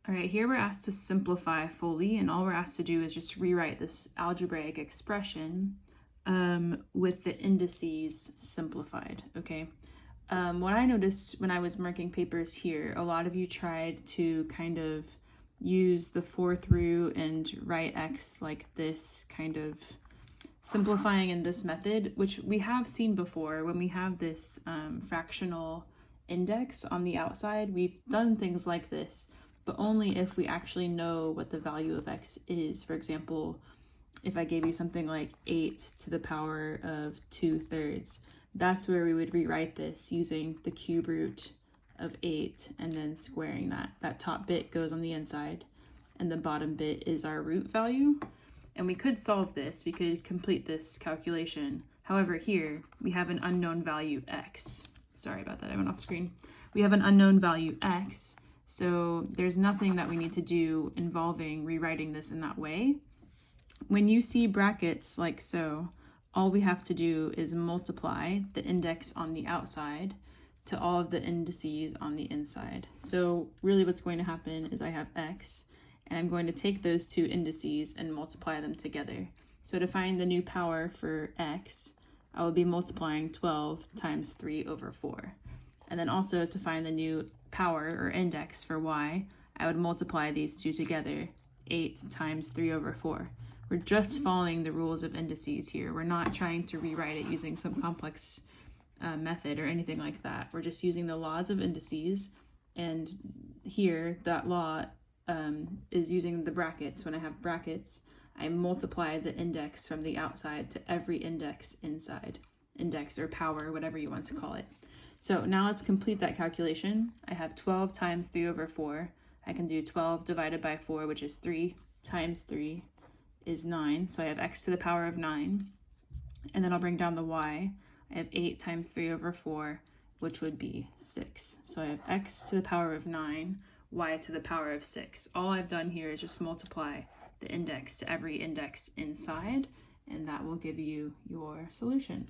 All right, here we're asked to simplify fully, and all we're asked to do is just rewrite this algebraic expression with the indices simplified, okay? What I noticed when I was marking papers here, a lot of you tried to kind of use the fourth root and write x like this, kind of simplifying in this method, which we have seen before when we have this fractional index on the outside. We've done things like this, but only if we actually know what the value of x is. For example, if I gave you something like 8 to the power of 2/3, that's where we would rewrite this using the cube root of 8 and then squaring that. That top bit goes on the inside and the bottom bit is our root value. And we could solve this, we could complete this calculation. However, here we have an unknown value x. Sorry about that, I went off screen. We have an unknown value x, so there's nothing that we need to do involving rewriting this in that way. When you see brackets like so, all we have to do is multiply the index on the outside to all of the indices on the inside. So really what's going to happen is I have x, and I'm going to take those two indices and multiply them together. So to find the new power for x, I will be multiplying 12 times 3/4. And then also to find the new power or index for y, I would multiply these two together, 8 times 3/4. We're just following the rules of indices here. We're not trying to rewrite it using some complex method or anything like that. We're just using the laws of indices, and here that law is using the brackets. When I have brackets, I multiply the index from the outside to every index inside. Index or power, whatever you want to call it. So now let's complete that calculation. I have 12 times 3/4. I can do 12 divided by 4, which is 3, times 3 is 9. So I have x to the power of 9. And then I'll bring down the y. I have 8 times 3/4, which would be 6. So I have x to the power of 9, y to the power of 6. All I've done here is just multiply the index to every index inside, and that will give you your solution.